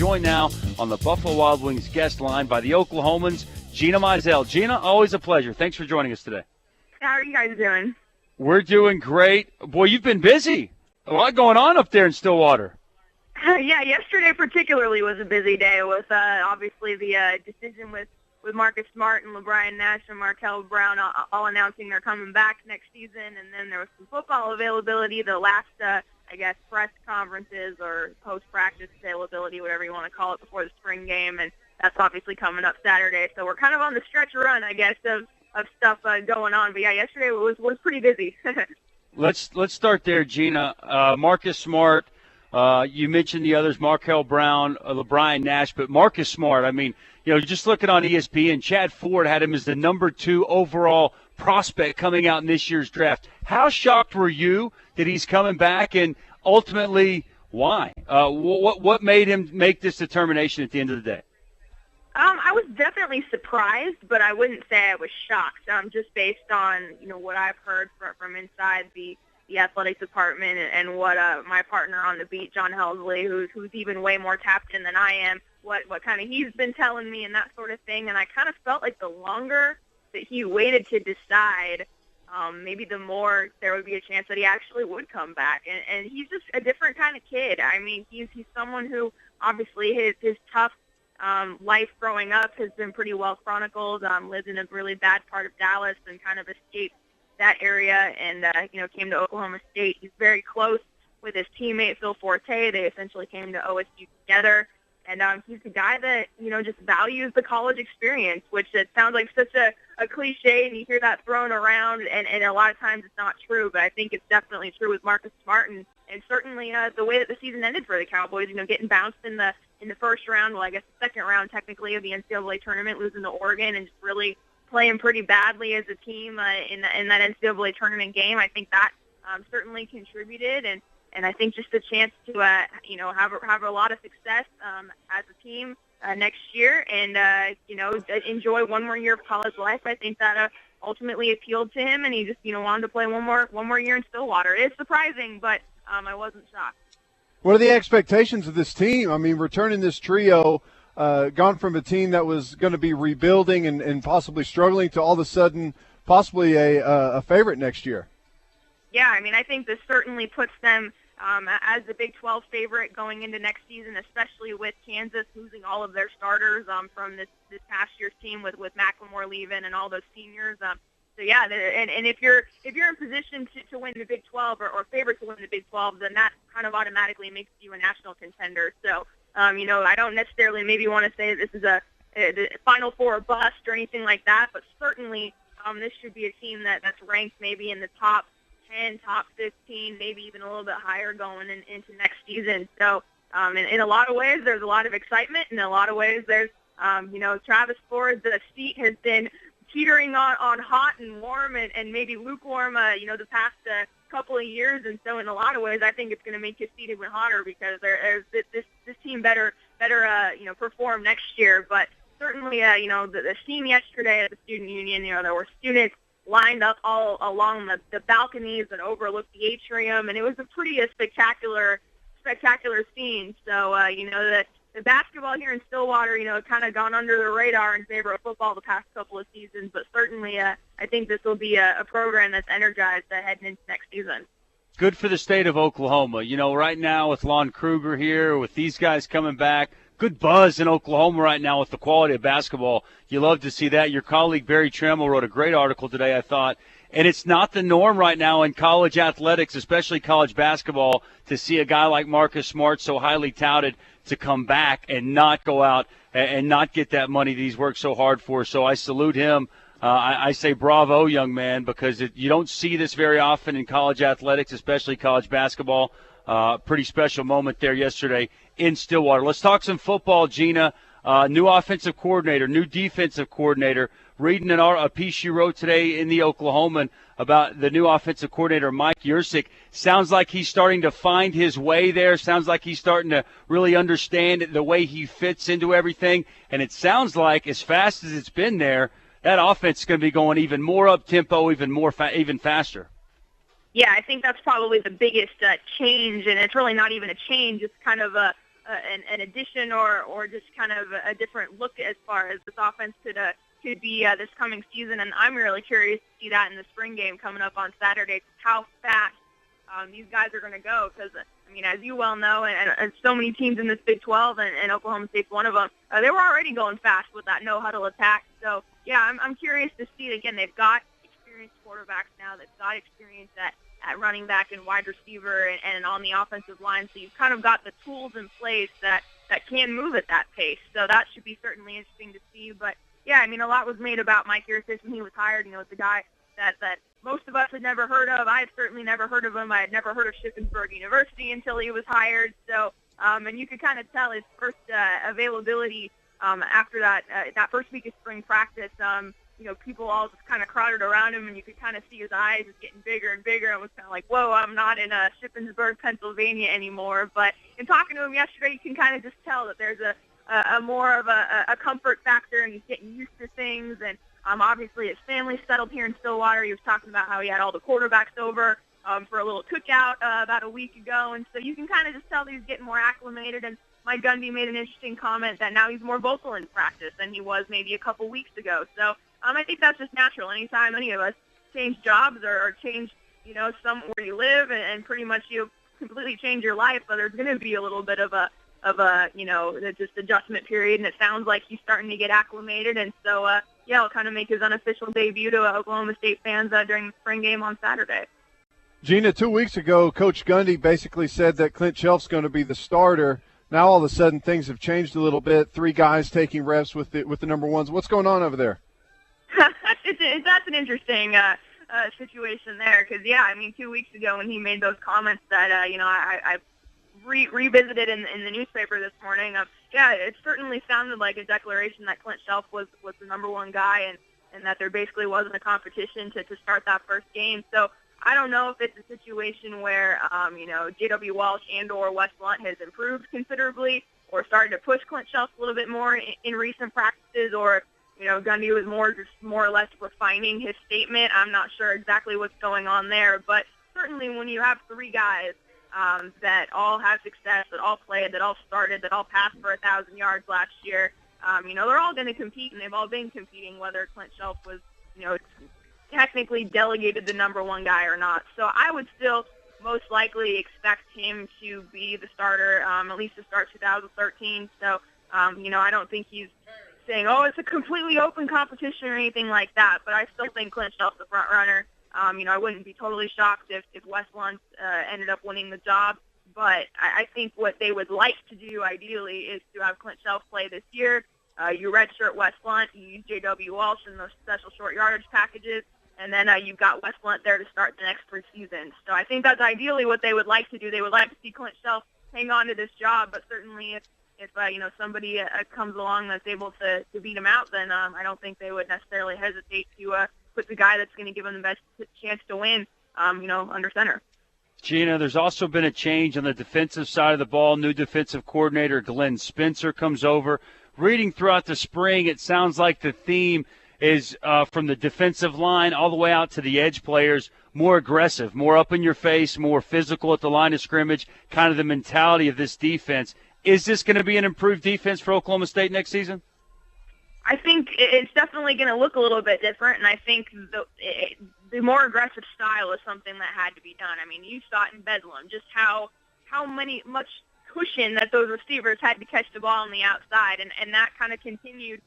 joined now on the Buffalo Wild Wings guest line by the Oklahomans, Gina Mizell. Gina, always a pleasure. Thanks for joining us today. How are you guys doing? We're doing great. Boy, you've been busy. A lot going on up there in Stillwater. Yeah, yesterday particularly was a busy day with obviously the decision with Marcus Smart and LeBron Nash and Markel Brown all announcing they're coming back next season, and then there was some football availability, the last, press conferences or post-practice availability, whatever you want to call it, before the spring game, and that's obviously coming up Saturday. So we're kind of on the stretch run, I guess, of stuff going on. But, yeah, yesterday was pretty busy. Let's start there, Gina. Marcus Smart, you mentioned the others, Markel Brown, LeBron Nash, but Marcus Smart, I mean, just looking on ESPN, Chad Ford had him as the number 2 overall prospect coming out in this year's draft. How shocked were you that he's coming back, and ultimately why? What made him make this determination at the end of the day? I was definitely surprised, but I wouldn't say I was shocked. Just based on what I've heard from inside the athletic department and what my partner on the beat, John Helsley, who's even way more tapped in than I am, what kind of he's been telling me and that sort of thing. And I kind of felt like the longer that he waited to decide, maybe the more there would be a chance that he actually would come back. And he's just a different kind of kid. I mean, he's someone who obviously his tough life growing up has been pretty well chronicled. Lived in a really bad part of Dallas and kind of escaped that area and came to Oklahoma State. He's very close with his teammate Phil Forte. They essentially came to OSU together. And he's a guy that, just values the college experience, which it sounds like such a cliche, and you hear that thrown around, and a lot of times it's not true, but I think it's definitely true with Marcus Smart, and certainly the way that the season ended for the Cowboys, getting bounced in the first round, well, I guess the second round technically of the NCAA tournament, losing to Oregon, and just really playing pretty badly as a team in that NCAA tournament game. I think that certainly contributed, and I think just a chance to, have a lot of success as a team next year and, enjoy one more year of college life. I think that ultimately appealed to him, and he just, wanted to play one more year in Stillwater. It's surprising, but I wasn't shocked. What are the expectations of this team? I mean, returning this trio, gone from a team that was going to be rebuilding and possibly struggling to all of a sudden possibly a favorite next year. Yeah, I mean, I think this certainly puts them as the Big 12 favorite going into next season, especially with Kansas losing all of their starters from this past year's team with McLemore leaving and all those seniors. So yeah, and if you're in position to win the Big 12 or favorite to win the Big 12, then that kind of automatically makes you a national contender. So I don't necessarily maybe want to say this is the Final Four bust or anything like that, but certainly this should be a team that's ranked maybe in the top 10, top 15, maybe even a little bit higher going into next season. So in a lot of ways, there's a lot of excitement. In a lot of ways, there's, Travis Ford's seat has been teetering on hot and warm and maybe lukewarm, the past couple of years. And so in a lot of ways, I think it's going to make his seat even hotter because this team better perform next year. But certainly, the scene yesterday at the Student Union, there were students lined up all along the balconies that overlooked the atrium, and it was a pretty spectacular scene. So, the basketball here in Stillwater, kind of gone under the radar in favor of football the past couple of seasons, but certainly I think this will be a program that's energized heading into next season. Good for the state of Oklahoma. Right now with Lon Kruger here, with these guys coming back, good buzz in Oklahoma right now with the quality of basketball. You love to see that. Your colleague Barry Tremmel wrote a great article today, I thought. And it's not the norm right now in college athletics, especially college basketball, to see a guy like Marcus Smart, so highly touted, to come back and not go out and not get that money that he's worked so hard for. So I salute him. I say bravo, young man, because you don't see this very often in college athletics, especially college basketball. Pretty special moment there yesterday in Stillwater. Let's talk some football, Gina. New offensive coordinator, new defensive coordinator. Reading a piece you wrote today in the Oklahoman about the new offensive coordinator, Mike Yurcik. Sounds like he's starting to find his way there. Sounds like he's starting to really understand the way he fits into everything. And it sounds like as fast as it's been there, that offense is going to be going even more up-tempo, even faster. Yeah, I think that's probably the biggest change, and it's really not even a change. It's kind of a an addition or just kind of a different look as far as this offense could be this coming season. And I'm really curious to see that in the spring game coming up on Saturday, how fast these guys are going to go. Because, I mean, as you well know, and so many teams in this Big 12, and Oklahoma State's one of them, they were already going fast with that no-huddle attack. So, yeah, I'm curious to see. Again, they've got experienced quarterbacks now. They've got experience at running back and wide receiver and on the offensive line. So you've kind of got the tools in place that can move at that pace. So that should be certainly interesting to see. But, yeah, I mean, a lot was made about Mike Yurcich when he was hired. You know, it's a guy that most of us had never heard of. I had certainly never heard of him. I had never heard of Shippensburg University until he was hired. So, and you could kind of tell his first availability after that first week of spring practice. You know, people all just kind of crowded around him, and you could kind of see his eyes just getting bigger and bigger. And it was kind of like, whoa, I'm not in Shippensburg, Pennsylvania anymore. But in talking to him yesterday, you can kind of just tell that there's a more of a comfort factor, and he's getting used to things. And obviously his family's settled here in Stillwater. He was talking about how he had all the quarterbacks over for a little cookout about a week ago. And so you can kind of just tell that he's getting more acclimated. And Mike Gundy made an interesting comment that now he's more vocal in practice than he was maybe a couple weeks ago. So I think that's just natural. Anytime any of us change jobs or change, you know, where you live and pretty much you completely change your life, there's going to be a little bit of a you know, just adjustment period. And it sounds like he's starting to get acclimated. And so, yeah, he'll kind of make his unofficial debut to Oklahoma State fans during the spring game on Saturday. Gina, 2 weeks ago, Coach Gundy basically said that Clint Shelf's going to be the starter. Now all of a sudden things have changed a little bit. 3 guys taking reps with the number ones. What's going on over there? That's an interesting situation there because, yeah, I mean, 2 weeks ago when he made those comments that, you know, I revisited in the newspaper this morning, yeah, it certainly sounded like a declaration that Clint Shelf was the number one guy and that there basically wasn't a competition to start that first game. So I don't know if it's a situation where, you know, J.W. Walsh and or Wes Blunt has improved considerably or started to push Clint Shelf a little bit more in recent practices, or you know, Gundy was more or less refining his statement. I'm not sure exactly what's going on there, but certainly when you have 3 guys that all have success, that all played, that all started, that all passed for 1,000 yards last year, you know, they're all going to compete, and they've all been competing, whether Clint Shelf was, you know, technically delegated the number one guy or not. So I would still most likely expect him to be the starter, at least to start 2013. So, you know, I don't think he's saying, oh, it's a completely open competition or anything like that, but I still think Clint Shelf's the front runner. You know, I wouldn't be totally shocked if Wes Blunt ended up winning the job, but I think what they would like to do ideally is to have Clint Shelf play this year. You redshirt Wes Blunt, you use J.W. Walsh in those special short yardage packages, and then you've got Wes Blunt there to start the next preseason. So I think that's ideally what they would like to do. They would like to see Clint Shelf hang on to this job, but certainly if you know, somebody comes along that's able to beat him out, then I don't think they would necessarily hesitate to put the guy that's going to give them the best chance to win, you know, under center. Gina, there's also been a change on the defensive side of the ball. New defensive coordinator Glenn Spencer comes over. Reading throughout the spring, it sounds like the theme is from the defensive line all the way out to the edge players, more aggressive, more up in your face, more physical at the line of scrimmage, kind of the mentality of this defense. Is this going to be an improved defense for Oklahoma State next season? I think it's definitely going to look a little bit different, and I think the more aggressive style is something that had to be done. I mean, you saw it in Bedlam, just how much cushion that those receivers had to catch the ball on the outside, and that kind of continued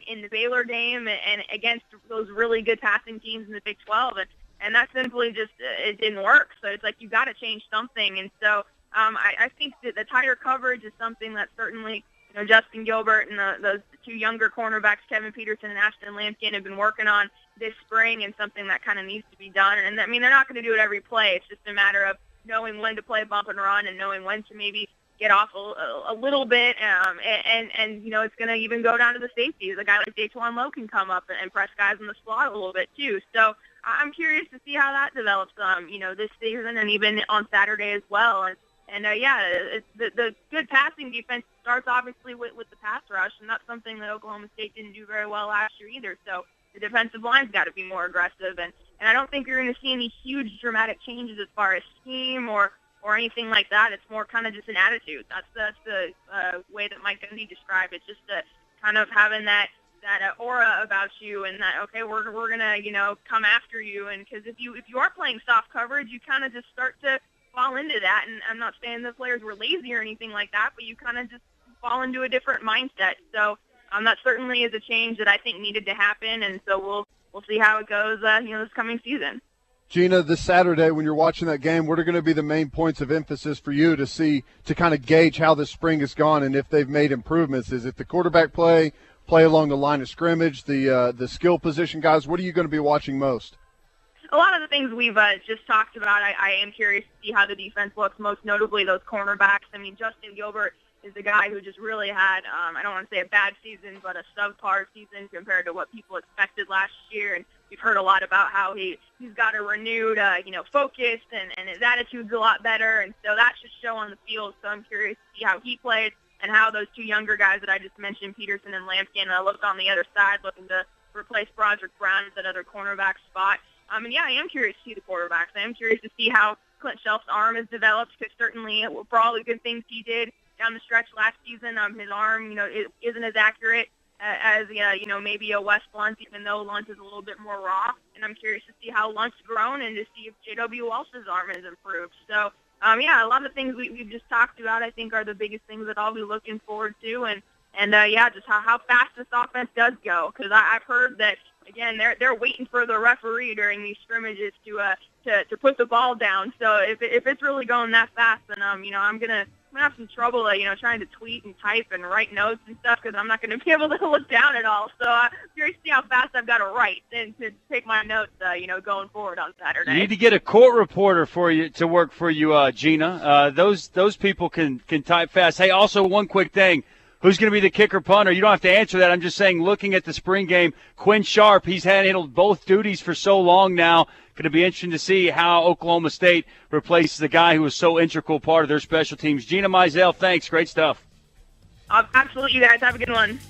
in the Baylor game and against those really good passing teams in the Big 12, and that simply just it didn't work. So it's like you got to change something, and so I think that the tighter coverage is something that certainly, you know, Justin Gilbert and those 2 younger cornerbacks, Kevin Peterson and Ashton Lampkin, have been working on this spring, and something that kind of needs to be done. And I mean, they're not going to do it every play. It's just a matter of knowing when to play bump and run and knowing when to maybe get off a little bit. And you know, it's going to even go down to the safeties. A guy like Dayton Lowe can come up and press guys in the slot a little bit too. So I'm curious to see how that develops, you know, this season and even on Saturday as well. And yeah, it's the good passing defense starts obviously with the pass rush, and that's something that Oklahoma State didn't do very well last year either. So the defensive line's got to be more aggressive, and I don't think you're going to see any huge dramatic changes as far as scheme or or anything like that. It's more kind of just an attitude. That's the way that Mike Gundy described it. Just kind of having that aura about you, and that, okay, we're gonna come after you. And because if you are playing soft coverage, you kind of just start to fall into that. And I'm not saying the players were lazy or anything like that, but you kind of just fall into a different mindset. So that certainly is a change that I think needed to happen, and so we'll see how it goes this coming season. Gina, this Saturday when you're watching that game, what are going to be the main points of emphasis for you to kind of gauge how this spring has gone and if they've made improvements? Is it the quarterback play along the line of scrimmage, the skill position guys? What are you going to be watching most? A lot of the things we've just talked about, I am curious to see how the defense looks, most notably those cornerbacks. I mean, Justin Gilbert is a guy who just really had, I don't want to say a bad season, but a subpar season compared to what people expected last year. And we've heard a lot about how he's got a renewed, focus, and his attitude's a lot better. And so that should show on the field. So I'm curious to see how he plays and how those two younger guys that I just mentioned, Peterson and Lampkin, look on the other side, looking to replace Broderick Brown at that other cornerback spot. And I am curious to see the quarterbacks. I am curious to see how Clint Shelf's arm has developed, because certainly for all the good things he did down the stretch last season, his arm, isn't as accurate as maybe a Wes Luntz, even though Luntz is a little bit more raw. And I'm curious to see how Lunt's grown and to see if J.W. Walsh's arm has improved. So, a lot of the things we've just talked about, I think, are the biggest things that I'll be looking forward to. And just how fast this offense does go, because I've heard that, again, they're waiting for the referee during these scrimmages to put the ball down. So if it's really going that fast, then I'm gonna have some trouble trying to tweet and type and write notes and stuff, because I'm not going to be able to look down at all. So I'm curious to see how fast I've got to write and to take my notes going forward on Saturday. You need to get a court reporter for you to work for you, Gina. Those people can type fast. Hey, also one quick thing. Who's going to be the kicker punter? You don't have to answer that. I'm just saying, looking at the spring game, Quinn Sharp, he's handled both duties for so long now. Going to be interesting to see how Oklahoma State replaces the guy who was so integral part of their special teams. Gina Mizell, thanks. Great stuff. Absolutely, you guys. Have a good one.